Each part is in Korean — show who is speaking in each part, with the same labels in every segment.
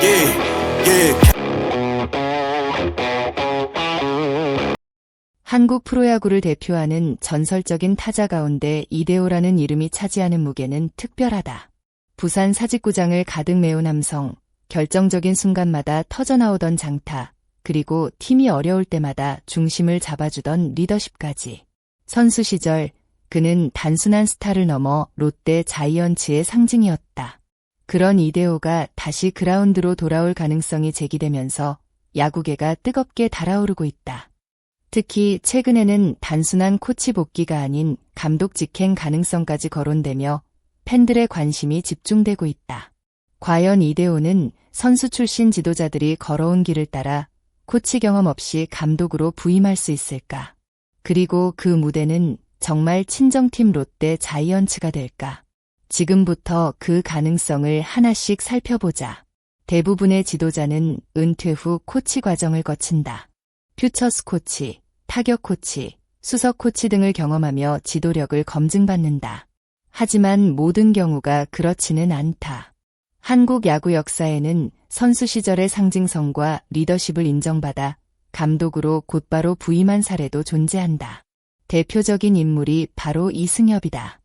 Speaker 1: Yeah, yeah.
Speaker 2: 한국 프로야구를 대표하는 전설적인 타자 가운데 이대호라는 이름이 차지하는 무게는 특별하다. 부산 사직구장을 가득 메운 함성, 결정적인 순간마다 터져나오던 장타, 그리고 팀이 어려울 때마다 중심을 잡아주던 리더십까지. 선수 시절 그는 단순한 스타를 넘어 롯데 자이언츠의 상징이었다. 그런 이대호가 다시 그라운드로 돌아올 가능성이 제기되면서 야구계가 뜨겁게 달아오르고 있다. 특히 최근에는 단순한 코치 복귀가 아닌 감독 직행 가능성까지 거론되며 팬들의 관심이 집중되고 있다. 과연 이대호는 선수 출신 지도자들이 걸어온 길을 따라 코치 경험 없이 감독으로 부임할 수 있을까? 그리고 그 무대는 정말 친정팀 롯데 자이언츠가 될까? 지금부터 그 가능성을 하나씩 살펴보자. 대부분의 지도자는 은퇴 후 코치 과정을 거친다. 퓨처스 코치, 타격 코치, 수석 코치 등을 경험하며 지도력을 검증받는다. 하지만 모든 경우가 그렇지는 않다. 한국 야구 역사에는 선수 시절의 상징성과 리더십을 인정받아 감독으로 곧바로 부임한 사례도 존재한다. 대표적인 인물이 바로 이승엽이다.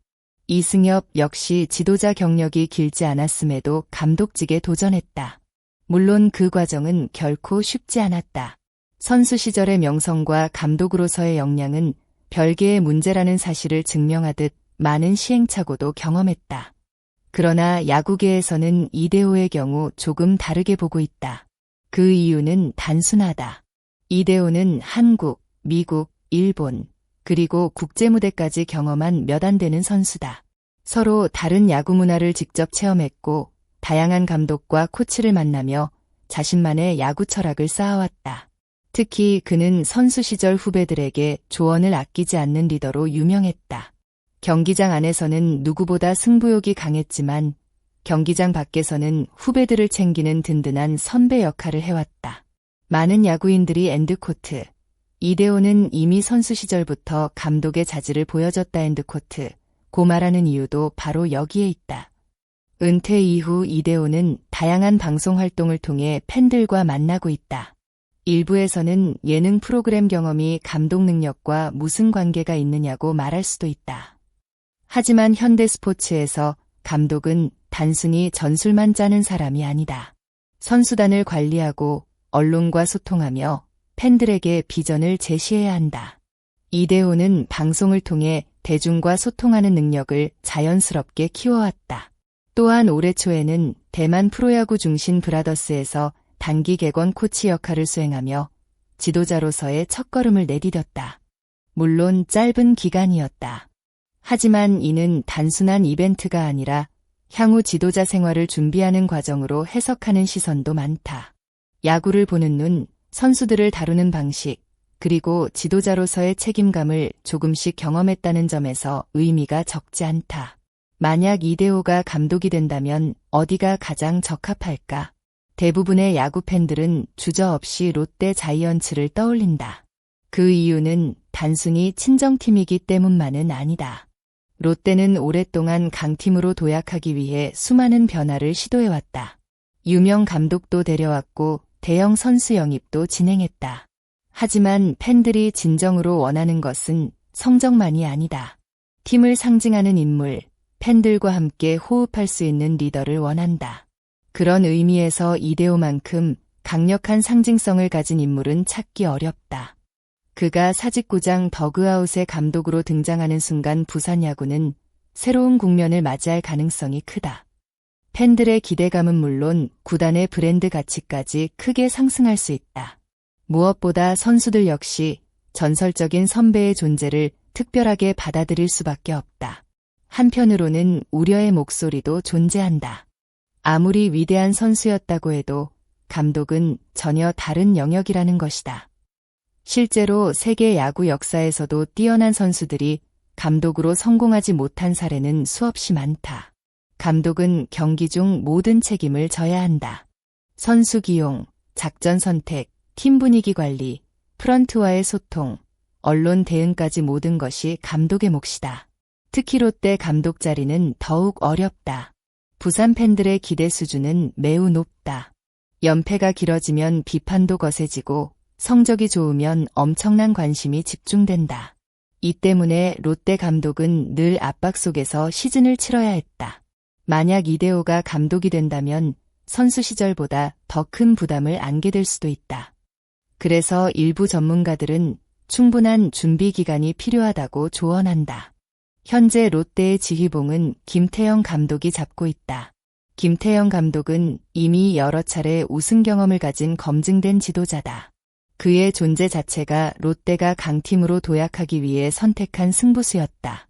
Speaker 2: 이승엽 역시 지도자 경력이 길지 않았음에도 감독직에 도전했다. 물론 그 과정은 결코 쉽지 않았다. 선수 시절의 명성과 감독으로서의 역량은 별개의 문제라는 사실을 증명하듯 많은 시행착오도 경험했다. 그러나 야구계에서는 이대호의 경우 조금 다르게 보고 있다. 그 이유는 단순하다. 이대호는 한국, 미국, 일본, 그리고 국제무대까지 경험한 몇 안 되는 선수다. 서로 다른 야구 문화를 직접 체험했고 다양한 감독과 코치를 만나며 자신만의 야구 철학을 쌓아왔다. 특히 그는 선수 시절 후배들에게 조언을 아끼지 않는 리더로 유명했다. 경기장 안에서는 누구보다 승부욕이 강했지만 경기장 밖에서는 후배들을 챙기는 든든한 선배 역할을 해왔다. 많은 야구인들이 엔드코트, 이대호는 이미 선수 시절부터 감독의 자질을 보여줬다 엔드코트, 고 말하는 이유도 바로 여기에 있다. 은퇴 이후 이대호는 다양한 방송 활동을 통해 팬들과 만나고 있다. 일부에서는 예능 프로그램 경험이 감독 능력과 무슨 관계가 있느냐고 말할 수도 있다. 하지만 현대 스포츠에서 감독은 단순히 전술만 짜는 사람이 아니다. 선수단을 관리하고 언론과 소통하며 팬들에게 비전을 제시해야 한다. 이대호는 방송을 통해 대중과 소통하는 능력을 자연스럽게 키워왔다. 또한 올해 초에는 대만 프로야구 중신 브라더스에서 단기 객원 코치 역할을 수행하며 지도자로서의 첫걸음을 내디뎠다. 물론 짧은 기간이었다. 하지만 이는 단순한 이벤트가 아니라 향후 지도자 생활을 준비하는 과정으로 해석하는 시선도 많다. 야구를 보는 눈, 선수들을 다루는 방식, 그리고 지도자로서의 책임감을 조금씩 경험했다는 점에서 의미가 적지 않다. 만약 이대호가 감독이 된다면 어디가 가장 적합할까? 대부분의 야구 팬들은 주저없이 롯데 자이언츠를 떠올린다. 그 이유는 단순히 친정팀이기 때문만은 아니다. 롯데는 오랫동안 강팀으로 도약하기 위해 수많은 변화를 시도해왔다. 유명 감독도 데려왔고 대형 선수 영입도 진행했다. 하지만 팬들이 진정으로 원하는 것은 성적만이 아니다. 팀을 상징하는 인물, 팬들과 함께 호흡할 수 있는 리더를 원한다. 그런 의미에서 이대호만큼 강력한 상징성을 가진 인물은 찾기 어렵다. 그가 사직구장 더그아웃의 감독으로 등장하는 순간 부산 야구는 새로운 국면을 맞이할 가능성이 크다. 팬들의 기대감은 물론 구단의 브랜드 가치까지 크게 상승할 수 있다. 무엇보다 선수들 역시 전설적인 선배의 존재를 특별하게 받아들일 수밖에 없다. 한편으로는 우려의 목소리도 존재한다. 아무리 위대한 선수였다고 해도 감독은 전혀 다른 영역이라는 것이다. 실제로 세계 야구 역사에서도 뛰어난 선수들이 감독으로 성공하지 못한 사례는 수없이 많다. 감독은 경기 중 모든 책임을 져야 한다. 선수 기용, 작전 선택, 팀 분위기 관리, 프런트와의 소통, 언론 대응까지 모든 것이 감독의 몫이다. 특히 롯데 감독 자리는 더욱 어렵다. 부산 팬들의 기대 수준은 매우 높다. 연패가 길어지면 비판도 거세지고 성적이 좋으면 엄청난 관심이 집중된다. 이 때문에 롯데 감독은 늘 압박 속에서 시즌을 치러야 했다. 만약 이대호가 감독이 된다면 선수 시절보다 더 큰 부담을 안게 될 수도 있다. 그래서 일부 전문가들은 충분한 준비 기간이 필요하다고 조언한다. 현재 롯데의 지휘봉은 김태형 감독이 잡고 있다. 김태형 감독은 이미 여러 차례 우승 경험을 가진 검증된 지도자다. 그의 존재 자체가 롯데가 강팀으로 도약하기 위해 선택한 승부수였다.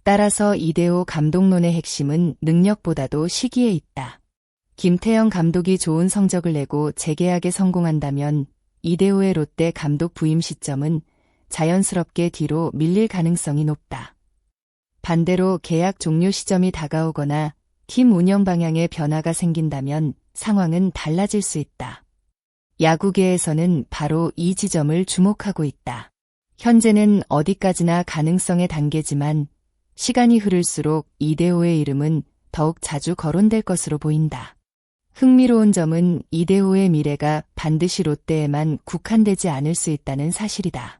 Speaker 2: 따라서 이대호 감독론의 핵심은 능력보다도 시기에 있다. 김태형 감독이 좋은 성적을 내고 재계약에 성공한다면 이대호의 롯데 감독 부임 시점은 자연스럽게 뒤로 밀릴 가능성이 높다. 반대로 계약 종료 시점이 다가오거나 팀 운영 방향에 변화가 생긴다면 상황은 달라질 수 있다. 야구계에서는 바로 이 지점을 주목하고 있다. 현재는 어디까지나 가능성의 단계지만 시간이 흐를수록 이대호의 이름은 더욱 자주 거론될 것으로 보인다. 흥미로운 점은 이대호의 미래가 반드시 롯데에만 국한되지 않을 수 있다는 사실이다.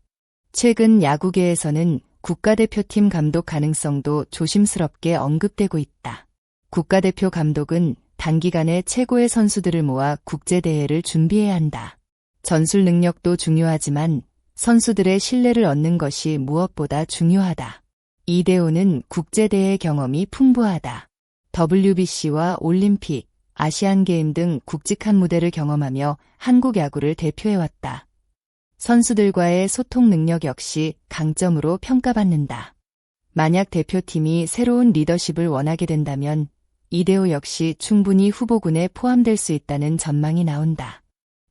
Speaker 2: 최근 야구계에서는 국가대표팀 감독 가능성도 조심스럽게 언급되고 있다. 국가대표 감독은 단기간에 최고의 선수들을 모아 국제대회를 준비해야 한다. 전술 능력도 중요하지만 선수들의 신뢰를 얻는 것이 무엇보다 중요하다. 이대호는 국제대회 경험이 풍부하다. WBC와 올림픽, 아시안게임 등 굵직한 무대를 경험하며 한국 야구를 대표해왔다. 선수들과의 소통 능력 역시 강점으로 평가받는다. 만약 대표팀이 새로운 리더십을 원하게 된다면 이대호 역시 충분히 후보군에 포함될 수 있다는 전망이 나온다.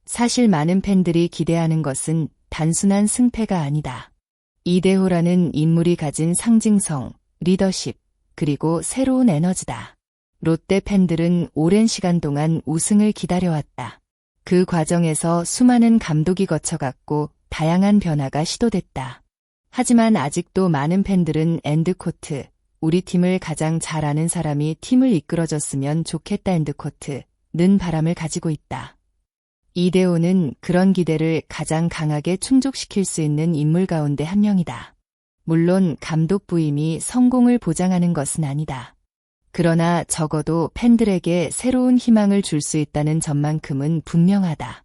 Speaker 2: 사실 많은 팬들이 기대하는 것은 단순한 승패가 아니다. 이대호라는 인물이 가진 상징성, 리더십, 그리고 새로운 에너지다. 롯데 팬들은 오랜 시간 동안 우승을 기다려왔다. 그 과정에서 수많은 감독이 거쳐갔고 다양한 변화가 시도됐다. 하지만 아직도 많은 팬들은 엔드코트, 우리 팀을 가장 잘 아는 사람이 팀을 이끌어줬으면 좋겠다 엔드코트는 바람을 가지고 있다. 이대호는 그런 기대를 가장 강하게 충족시킬 수 있는 인물 가운데 한 명이다. 물론 감독 부임이 성공을 보장하는 것은 아니다. 그러나 적어도 팬들에게 새로운 희망을 줄 수 있다는 점만큼은 분명하다.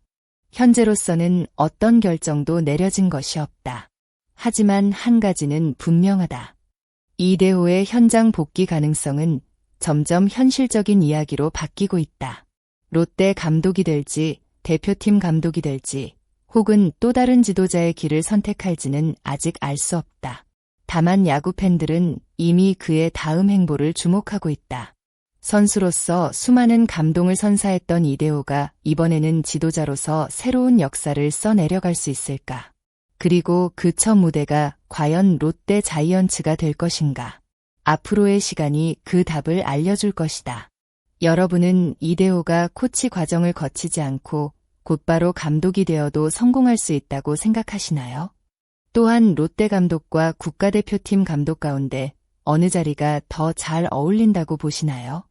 Speaker 2: 현재로서는 어떤 결정도 내려진 것이 없다. 하지만 한 가지는 분명하다. 이대호의 현장 복귀 가능성은 점점 현실적인 이야기로 바뀌고 있다. 롯데 감독이 될지, 대표팀 감독이 될지, 혹은 또 다른 지도자의 길을 선택할지는 아직 알 수 없다. 다만 야구 팬들은 이미 그의 다음 행보를 주목하고 있다. 선수로서 수많은 감동을 선사했던 이대호가 이번에는 지도자로서 새로운 역사를 써내려갈 수 있을까? 그리고 그 첫 무대가 과연 롯데 자이언츠가 될 것인가? 앞으로의 시간이 그 답을 알려줄 것이다. 여러분은 이대호가 코치 과정을 거치지 않고 곧바로 감독이 되어도 성공할 수 있다고 생각하시나요? 또한 롯데 감독과 국가대표팀 감독 가운데 어느 자리가 더 잘 어울린다고 보시나요?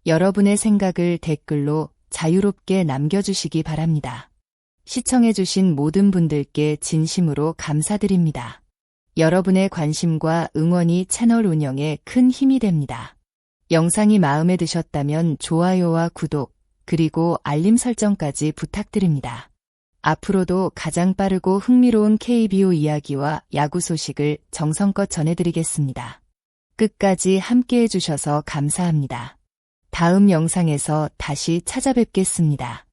Speaker 2: 여러분의 생각을 댓글로 자유롭게 남겨주시기 바랍니다. 시청해주신 모든 분들께 진심으로 감사드립니다. 여러분의 관심과 응원이 채널 운영에 큰 힘이 됩니다. 영상이 마음에 드셨다면 좋아요와 구독, 그리고 알림 설정까지 부탁드립니다. 앞으로도 가장 빠르고 흥미로운 KBO 이야기와 야구 소식을 정성껏 전해드리겠습니다. 끝까지 함께해 주셔서 감사합니다. 다음 영상에서 다시 찾아뵙겠습니다.